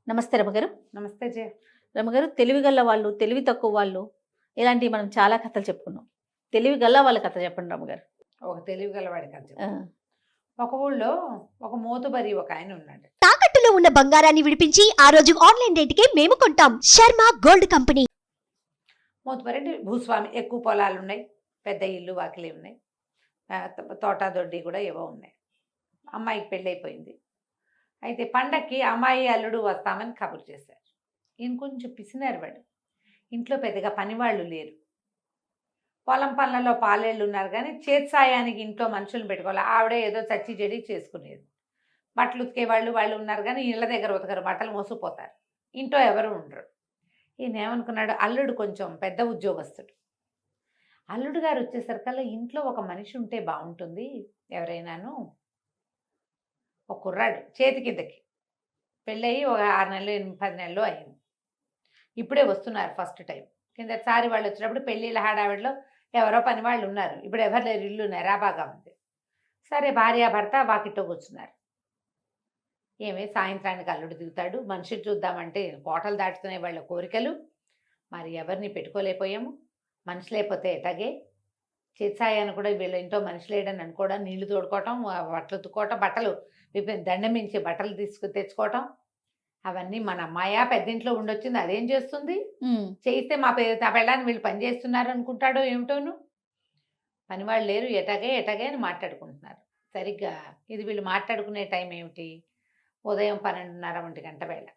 నమస్తే రమగారు. నమస్తే జయ. రమగారు, తెలివిగల్ల వాళ్ళు, తెలివి తక్కువ వాళ్ళు, ఇలాంటివి మనం చాలా కథలు చెప్పుకున్నాం. తెలివిగల్ల వాళ్ళ కథ చెప్పండి రమగారు. ఒక తెలివి గలవాడి కథ ఆ, చెప్తా. ఒక ఊళ్ళో ఒక మోతుబరి ఒక ఆయన ఉన్నాడు. తాకట్టులో ఉన్న బంగారాన్ని విడిపించి ఆ రోజు ఆన్లైన్ రేటుకే మేము కొంటాం. Sharma gold company. మోతుబరి అంటే భూస్వామి, ఎక్కువ పొలాలు ఉన్నాయి, పెద్ద ఇల్లు వాకిలి ఉన్నాయి, తోట దొడ్డి కూడా ఏవో ఉన్నాయి. అమ్మాయికి పెళ్ళి అయిపోయింది. అయితే పండక్కి అమ్మాయి అల్లుడు వస్తామని కబురు చేశారు. ఈయన కొంచెం పిసినారు వాడు. ఇంట్లో పెద్దగా పనివాళ్ళు లేరు. పొలం పనులలో పాలేళ్ళు ఉన్నారు, కానీ చేతి సాయానికి ఇంట్లో మనుషులను పెట్టుకోవాలి. ఆవిడే ఏదో చచ్చి చెడి చేసుకునేది. బట్టలు ఉతికే వాళ్ళు ఉన్నారు, కానీ ఇళ్ళ దగ్గర ఉతకరు, బట్టలు మోసుకుపోతారు. ఇంట్లో ఎవరు ఉండరు. ఈయన ఏమనుకున్నాడు, అల్లుడు కొంచెం పెద్ద ఉద్యోగస్తుడు. అల్లుడు గారు వచ్చేసరికల్లా ఇంట్లో ఒక మనిషి ఉంటే బాగుంటుంది, ఎవరైనాను. ఒక కుర్రాడు చేతి కిందకి పెళ్ళయి ఒక 6 నెలలు 10 నెలలు అయింది. ఇప్పుడే వస్తున్నారు ఫస్ట్ టైం. కిందసారి వాళ్ళు వచ్చినప్పుడు పెళ్ళిళ్ళ హడావిడిలో ఎవరో పని వాళ్ళు ఉన్నారు. ఇప్పుడు ఎవరు లేరు, ఇల్లు నెరాబాగా ఉంది. సరే, భార్యాభర్త వాకిట్లో కూర్చున్నారు. ఏమే సాయంత్రానికి అల్లుడు దిగుతాడు, మనిషి చూద్దామంటే కోటలు దాటుతున్నాయి వాళ్ళ కోరికలు. మరి ఎవరిని పెట్టుకోలేకపోయాము, మనిషి లేకపోతే ఎటాగే. చేసాయాన్ని కూడా వీళ్ళ ఇంట్లో మనిషి లేడని అనుకోవడం, నీళ్లు తోడుకోవటం, బట్టలు ఉతుక్కోవటం, బట్టలు దండమించి బట్టలు తెచ్చుకోవటం, అవన్నీ మన అమ్మాయా పెద్దింట్లో ఉండొచ్చింది, అదేం చేస్తుంది. చేయిస్తే మా పెళ్ళాన్ని వీళ్ళు పని చేస్తున్నారు అనుకుంటాడో ఏమిటోను. పనివాళ్ళు లేరు, ఎటాగే అని మాట్లాడుకుంటున్నారు. సరిగ్గా ఇది వీళ్ళు మాట్లాడుకునే టైం ఏమిటి, ఉదయం 12:30 1 గంట వేళ.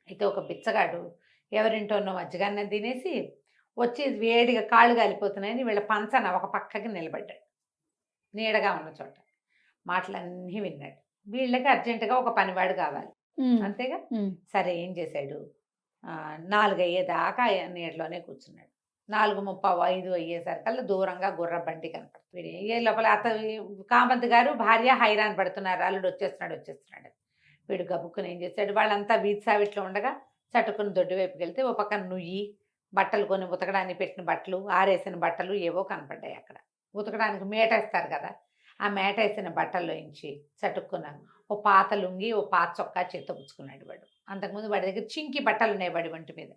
అయితే ఒక బిచ్చగాడు ఎవరింటోనో మజ్జిగన్నం తినేసి వచ్చి వేడిగా కాళ్ళు కాలిపోతున్నాయని వీళ్ళ పంచన ఒక పక్కకి నిలబడ్డాడు, నీడగా ఉన్న చోట. మాటలన్నీ విన్నాడు. వీళ్ళకి అర్జెంటుగా ఒక పనివాడు కావాలి, అంతేగా. సరే, ఏం చేశాడు, 4 అయ్యేదాకా నీడలోనే కూర్చున్నాడు. 4:30 5 అయ్యేసరికల్లా దూరంగా గుర్ర బండి కనపడుతుంది. ఏ లోపల కామంత్ గారు భార్య హైరాన్ పడుతున్నారు, అల్లుడు వచ్చేస్తున్నాడు. వీడు గబుక్కుని ఏం చేశాడు, వాళ్ళంతా వీధి సావిట్లో ఉండగా చటుకుని దొడ్డి వైపుకి వెళ్తే ఓ పక్కన నుయ్యి, బట్టలు కొని ఉతకడానికి పెట్టిన బట్టలు, ఆరేసిన బట్టలు ఏవో కనపడ్డాయి. అక్కడ ఉతకడానికి మేటేస్తారు కదా, ఆ మేటేసిన బట్టల్లో ఇంచి చటుక్కున ఓ పాత లుంగి, ఓ పాత చొక్కా చేతపుచ్చుకున్నాడు వాడు. అంతకుముందు వాడి దగ్గర చింకి బట్టలు ఉన్నాయి వాడి ఒంటి మీద.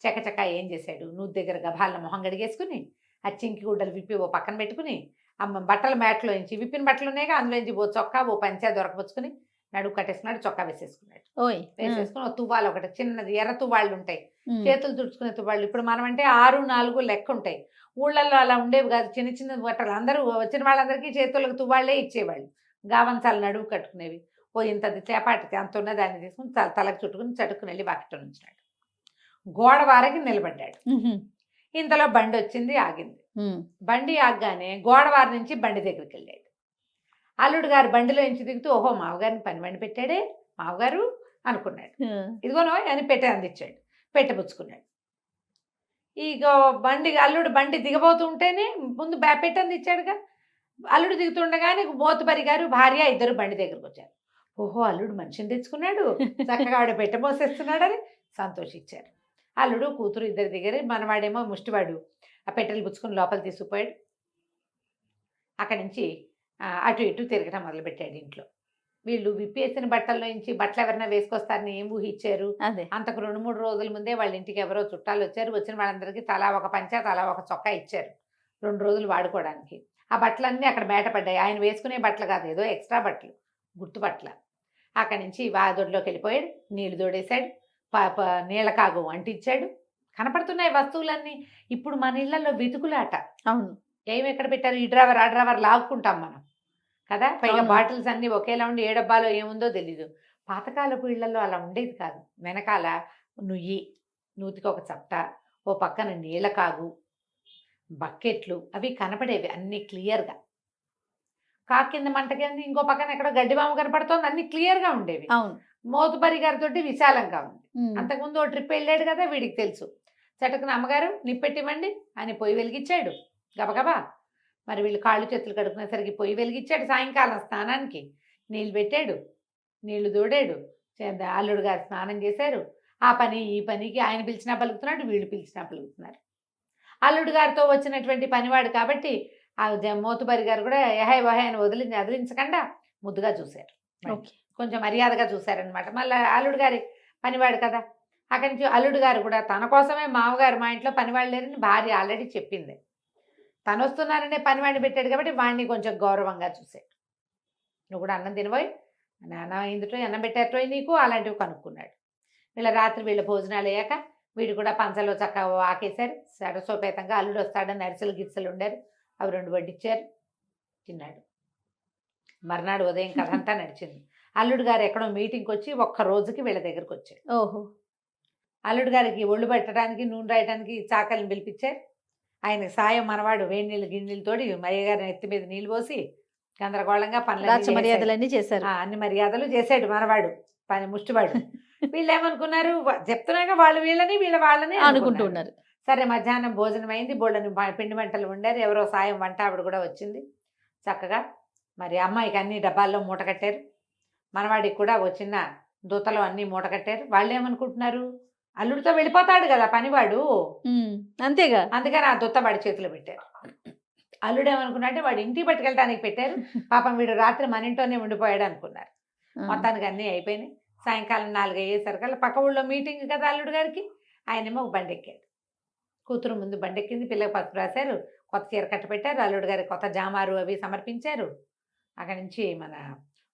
చకచకా ఏం చేశాడు, నువ్వు దగ్గర గభాల మొహం గడిగేసుకుని ఆ చింకి గుడ్డలు విప్పి ఓ పక్కన పెట్టుకుని బట్టల మేటలో ఇంచి విప్పిన బట్టలు ఉన్నాయిగా, అందులోంచి ఓ చొక్కా ఓ పంచా దొరకపుచ్చుకుని నడువు కట్టేసుకున్నాడు, చొక్కా వేసేసుకున్నాడు. వేసేసుకుని ఓ తువ్వాలు ఒకటి చిన్నది ఎర్ర తువ్వాళ్ళు ఉంటాయి, చేతులు తుడుచుకునే తువ్వాళ్ళు. ఇప్పుడు మనం అంటే 6 4 లెక్క ఉంటాయి. ఊళ్ళల్లో అలా ఉండేవి కాదు, చిన్న చిన్న బట్టలు. అందరూ వచ్చిన వాళ్ళందరికీ చేతులకు తువ్వాళ్లే ఇచ్చేవాళ్ళు, గావంచాలు నడువు కట్టుకునేవి. ఓ ఇంతది చేపాటి అంత ఉన్న దాన్ని తీసుకుని తలకు చుట్టుకుని చటుకుని వెళ్ళి వాకిట్లో ఉంచినాడు. గోడ వారకి నిలబడ్డాడు. ఇంతలో బండి వచ్చింది, ఆగింది. బండి ఆగగానే గోడవారి నుంచి బండి దగ్గరికి వెళ్ళాడు. అల్లుడు గారు బండిలో నుంచి దిగుతూ, ఓహో మావగారిని పని బండి పెట్టాడే మావగారు అనుకున్నాడు. ఇదిగోనో అని అందించాడు, పెట్టబుచ్చుకున్నాడు. ఇక అల్లుడు బండి దిగబోతుంటేనే ముందు పెట్టంది ఇచ్చాడుగా. అల్లుడు దిగుతుండగానే మోతుబరి గారు భార్య ఇద్దరు బండి దగ్గరకు వచ్చారు. ఓహో, అల్లుడు మనిషిని తెచ్చుకున్నాడు, చక్కగా ఆవిడ పెట్టబోసేస్తున్నాడని సంతోషించారు. అల్లుడు కూతురు ఇద్దరి దగ్గర. మనవాడేమో ముష్టివాడు ఆ పెట్టెలు పుచ్చుకుని లోపల తీసుకుపోయాడు. అక్కడి నుంచి అటు ఇటు తిరగటం మొదలుపెట్టాడు ఇంట్లో. వీళ్ళు విప్పేసిన బట్టల్లో నుంచి బట్టలు ఎవరైనా వేసుకొస్తారని ఏం ఊహించారు. అంతకు 2-3 రోజుల ముందే వాళ్ళ ఇంటికి ఎవరో చుట్టాలు వచ్చారు. వచ్చిన వాళ్ళందరికీ తలా ఒక పంచా, తలా ఒక చొక్కా ఇచ్చారు 2 రోజులు వాడుకోవడానికి. ఆ బట్టలన్నీ అక్కడ బయటపడ్డాయి. ఆయన వేసుకునే బట్టలు కాదు, ఏదో ఎక్స్ట్రా బట్టలు, గుర్తు బట్టలు. అక్కడి నుంచి దొడ్లోకి వెళ్ళిపోయాడు, నీళ్లు తోడేశాడు, నీళ్ళ కాగు అంటించాడు. కనపడుతున్నాయి వస్తువులన్నీ. ఇప్పుడు మన ఇళ్లలో వెతుకులాట. అవును, ఏమి ఎక్కడ పెట్టారు, ఈ డ్రైవర్ ఆ డ్రైవర్ లాక్కుంటాం మనం కదా. పైగా బాటిల్స్ అన్నీ ఒకేలా ఉండి ఏ డబ్బాలో ఏముందో తెలీదు. పాతకాలపు ఇళ్లలో అలా ఉండేది కాదు. వెనకాల నూతికి ఒక చట్ట, ఓ పక్కన నీళ్ళ కాగు, బకెట్లు అవి కనపడేవి అన్నీ క్లియర్గా. కింద మంట కింద ఇంకో పక్కన ఎక్కడో గడ్డివాము కనపడుతోంది, అన్ని క్లియర్గా ఉండేవి. మోతుబరి గారితో విశాలంగా ఉంది. అంతకుముందు ఓ ట్రిప్ వెళ్ళాడు కదా, వీడికి తెలుసు. చటుకున అమ్మగారు నిప్పెట్టివ్వండి అని పొయ్యి వెలిగించాడు గబగబా. మరి వీళ్ళు కాళ్ళు చేతులు కడుక్కునేసరికి పొయ్యి వెలిగించాడు. సాయంకాలం స్నానానికి నీళ్ళు పెట్టాడు, నీళ్లు తోడాడు. అల్లుడు గారు స్నానం చేశారు. ఆ పని ఈ పనికి ఆయన పిలిచినా పలుకుతున్నాడు, వీళ్ళు పిలిచినా పలుకుతున్నారు. అల్లుడు గారితో వచ్చినటువంటి పనివాడు కాబట్టి ఆ మోతుబరి గారు కూడా ఎహాయ్ వహాయ్ అని వదిలించకుండా ముద్దుగా చూశారు. ఓకే. కొంచెం మర్యాదగా చూశారనమాట. మళ్ళీ అల్లుడు గారి పనివాడు కదా, అక్కడి నుంచి అల్లుడు గారు కూడా తన కోసమే మామగారు మా ఇంట్లో పనివాళ్ళు లేరని భార్య ఆల్రెడీ చెప్పింది. తను వస్తున్నారనే పనివాడిని పెట్టాడు కాబట్టి వాడిని కొంచెం గౌరవంగా చూశాడు. నువ్వు కూడా అన్నం తినబోయి, నాన్న ఇందులో అన్నం పెట్టేటోయి నీకు అలాంటివి కనుక్కున్నాడు. రాత్రి వీళ్ళ భోజనాలు అయ్యాక వీడు కూడా పంచలో చక్కగా ఆకేశారు. సరసోపేతంగా అల్లుడు వస్తాడని అరిసెలు గిరిసెలు ఉండారు, అవి 2 వడ్డిచ్చారు, తిన్నాడు. మర్నాడు ఉదయం కథ అంతా నడిచింది. అల్లుడు గారు ఎక్కడో మీటింగ్కి వచ్చి ఒక్క రోజుకి వీళ్ళ దగ్గరకు వచ్చాడు. ఓహో. అల్లుడు గారికి ఒళ్ళు పెట్టడానికి నూనె రాయడానికి చాకలిని పిలిపించారు. ఆయన సాయం మనవాడు వేడి నీళ్ళు గిన్నెలతోటి మయ్య గారి నెత్తి మీద నీళ్ళు పోసి గందరగోళంగా రాచ పనులు మర్యాదలన్నీ చేశారు. అన్ని మర్యాదలు చేశాడు మనవాడు, పని ముష్టివాడు. వీళ్ళు ఏమనుకున్నారు, చెప్తున్నాక వాళ్ళు వీళ్ళని వీళ్ళ వాళ్ళని అనుకుంటూ ఉన్నారు. సరే మధ్యాహ్నం భోజనం అయింది, బోళ్ళని పిండి వంటలు వండారు. ఎవరో సాయం వంట ఆవిడ కూడా వచ్చింది చక్కగా. మరి అమ్మాయికి అన్ని డబ్బాల్లో మూట కట్టారు, మనవాడికి కూడా వచ్చిన దూతలో అన్ని మూట కట్టారు. వాళ్ళు ఏమనుకుంటున్నారు, అల్లుడితో వెళ్ళిపోతాడు కదా పనివాడు, అంతేగా, అందుకని ఆ దూత వాడి చేతిలో పెట్టారు. అల్లుడు ఏమనుకున్నాడంటే వాడు ఇంటికి పట్టుకెళ్ళడానికి పెట్టారు, పాపం వీడు రాత్రి మన ఇంట్లోనే ఉండిపోయాడు అనుకున్నారు. మొత్తానికి అన్నీ అయిపోయినాయి. సాయంకాలం 4 అయ్యేసరికల్లా పక్క ఊళ్ళో మీటింగ్ కదా అల్లుడు గారికి, ఆయనేమో ఒక బండి ఎక్కాడు. కూతురు ముందు బండి ఎక్కింది, పిల్లకి పసుపు రాశారు, కొత్త చీర కట్ట పెట్టారు, అల్లుడు గారికి కొత్త జామారు అవి సమర్పించారు. అక్కడి నుంచి మన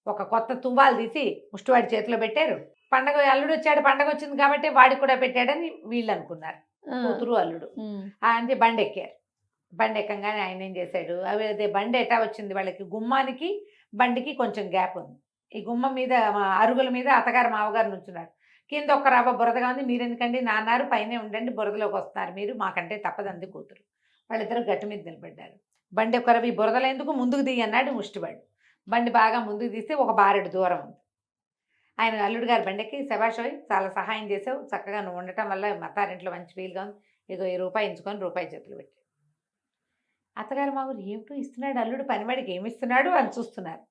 ఒక కొత్త తువ్వాలు తీసి ముష్టివాడి చేతిలో పెట్టారు. పండగ అల్లుడు వచ్చాడు, పండగ వచ్చింది కాబట్టి వాడికి కూడా పెట్టాడని వీళ్ళు అనుకున్నారు, కూతురు అల్లుడు. అంటే బండి ఎక్కారు. బండి ఎక్కగానే ఆయన ఏం చేశాడు, అదే బండి ఎటా వచ్చింది వాళ్ళకి, గుమ్మానికి బండికి కొంచెం గ్యాప్ ఉంది. ఈ గుమ్మం మీద అరుగుల మీద అత్తగారు మావగారు నుంచున్నారు. కింద ఒక్క రవ్వ బురదగా ఉంది, మీరు ఎందుకండి నాన్నారు, పైనే ఉండండి, బురదలోకి వస్తున్నారు మీరు, మాకంటే తప్పదంది కూతురు. వాళ్ళిద్దరూ గట్టి మీద నిలబడ్డారు. బండి ఒక్క రవ్వ ఈ బురదలు ఎందుకు, ముందుకు దిగి అన్నాడు ముష్టివాడు. బండి బాగా ముందుకు తీస్తే ఒక బారెడు దూరం ఉంది. ఆయన అల్లుడు గారు బండికి, శభాషోయ్ చాలా సహాయం చేసావు, చక్కగా నువ్వు ఉండటం వల్ల మతారింట్లో మంచి ఫీల్గా ఉంది, ఏదో రూపాయి ఎంచుకొని రూపాయి చేతులు పెట్టాడు. అత్తగారు మామూలు ఏమిటో ఇస్తున్నాడు అల్లుడు, పనివాడికి ఏమి ఇస్తున్నాడు అని చూస్తున్నారు.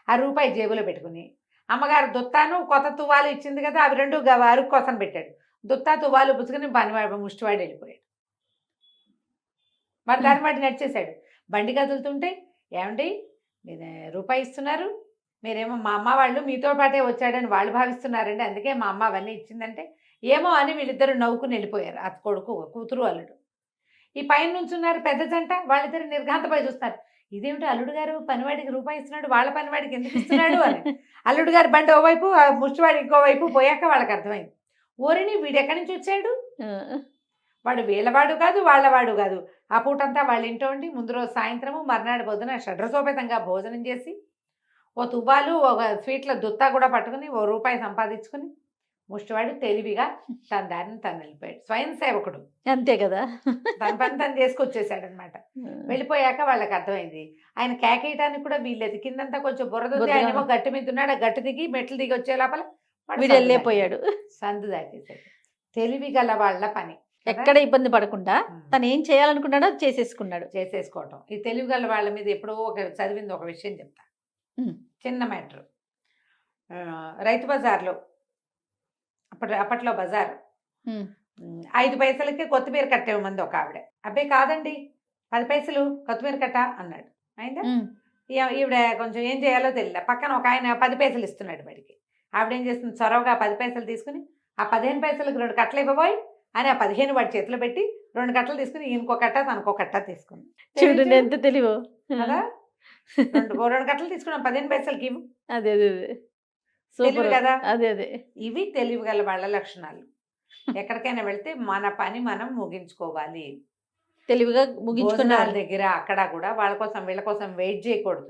ఆ రూపాయి జేబులో పెట్టుకుని అమ్మగారు దుత్తాను కొత్త తువ్వాలు ఇచ్చింది కదా, అవి 2 అరుగు కోసం పెట్టాడు. దుత్తా తువ్వాలు పుచ్చుకుని పనివాడు ముష్టివాడు వెళ్ళిపోయాడు. మరి దాని బట్టి నడిచేశాడు. బండి కదులుతుంటే, ఏమండి మీరు రూపాయి ఇస్తున్నారు, మీరేమో మా అమ్మ వాళ్ళు మీతో పాటే వచ్చాడని వాళ్ళు భావిస్తున్నారండి, అందుకే మా అమ్మ అవన్నీ ఇచ్చిందంటే ఏమో అని వీళ్ళిద్దరు నవ్వుకుని వెళ్ళిపోయారు. అత్త కొడుకు కూతురు అల్లుడు. ఈ పైన నుంచున్నారు పెద్ద జంట, వాళ్ళిద్దరు నిర్ఘాంతపై చూస్తారు. ఇదేమిటి అల్లుడు గారు పనివాడికి రూపాయి ఇస్తున్నాడు, వాళ్ళ పనివాడికి ఎందుకు ఇస్తున్నాడు అని. అల్లుడు గారు బండి ఓవైపు, ముష్టివాడి ఇంకోవైపు పోయాక వాళ్ళకి అర్థమైంది, ఓరిని వీడు ఎక్కడి నుంచి వచ్చాడు, వాడు వీళ్ళవాడు కాదు వాళ్ళవాడు కాదు. ఆ పూటంతా వాళ్ళ ఇంట్లో ఉండి ముందు రోజు సాయంత్రము మర్నాడు పొద్దున షడ్రసోపేతంగా భోజనం చేసి ఓ తువ్వాలు ఒక స్వీట్ల దుత్తా కూడా పట్టుకుని ఓ రూపాయి సంపాదించుకుని ముష్టివాడు తెలివిగా తన దారిని తను వెళ్ళిపోయాడు. స్వయం సేవకుడు అంతే కదా, తన పని తను చేసుకొచ్చేసాడు అనమాట. వెళ్ళిపోయాక వాళ్ళకి అర్థమైంది, ఆయన కేకేయటానికి కూడా వీళ్ళేది, కిందంతా కొంచెం బురద ఉంది, ఆయన ఏమో గట్టు మీద ఉన్నాడు, ఆ గట్టు దిగి మెట్లు దిగి వచ్చే లోపల వీడు వెళ్ళిపోయాడు. సందు దాటేశాడు. తెలివి గల వాళ్ళ పని, ఎక్కడ ఇబ్బంది పడకుండా తను ఏం చేయాలనుకున్నాడో చేసేసుకోవటం. ఈ తెలివి గల వాళ్ళ మీద ఎప్పుడో చదివింది ఒక విషయం చెప్తా, చిన్న మ్యాటర్. రైతు బజార్లో అప్పట్లో బజార్ 5 పైసలకి కొత్తిమీర కట్టే మంది ఒక ఆవిడ, అబ్బాయి కాదండి 10 పైసలు కొత్తిమీర కట్ట అన్నాడు. అయిందా, ఈవిడ కొంచెం ఏం చేయాలో తెలియదు, పక్కన ఒక ఆయన 10 పైసలు ఇస్తున్నాడు వాడికి. ఆవిడ ఏం చేస్తుంది, చొరవగా 10 పైసలు తీసుకుని ఆ 15 పైసలకు 2 కట్టలు ఇవ్వబోయి అని ఆ 15 వాడి చేతిలో పెట్టి 2 కట్టలు తీసుకుని ఈయనకో కట్ట తనకో కట్ట తీసుకుంది. చూడండి ఎంత తెలివో కదా, 2 కట్టలు తీసుకున్నాం 15 పైసలకి ఇవ్వు. అదే తెలివి కదా, అదే ఇవి తెలివి గల వాళ్ళ లక్షణాలు. ఎక్కడికైనా వెళ్తే మన పని మనం ముగించుకోవాలి, తెలివిగా ముగించుకున్న దగ్గర అక్కడ కూడా వాళ్ళ కోసం వీళ్ళ కోసం వెయిట్ చేయకూడదు.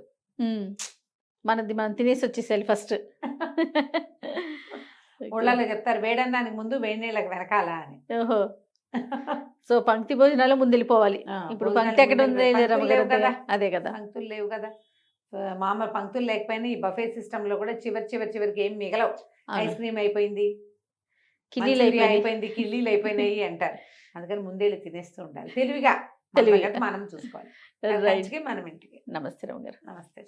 మనది మనం తినేసి వచ్చేసాలి ఫస్ట్. ఊళ్ళలో చెప్తారు వేడన్నానికి ముందు వేడి నీళ్ళకి వెనకాల అని. ఓహో, సో పంక్తి భోజనాలు ముందు వెళ్ళిపోవాలి. ఇప్పుడు పంక్తి ఎక్కడ ఉంది, అదే కదా, పంక్తులు లేవు కదా. మామూలు పంక్తులు లేకపోయినా ఈ బఫే సిస్టమ్ లో కూడా చివరికి ఏం మిగలవు. ఐస్ క్రీమ్ అయిపోయింది, కిల్లీలు అయిపోయినాయి అంటారు. అందుకని ముందేళ్ళు తినేస్తూ ఉండాలి తెలివిగా, మనం చూసుకోవాలి. మనం ఇంటికి. నమస్తే రావు గారు. నమస్తే.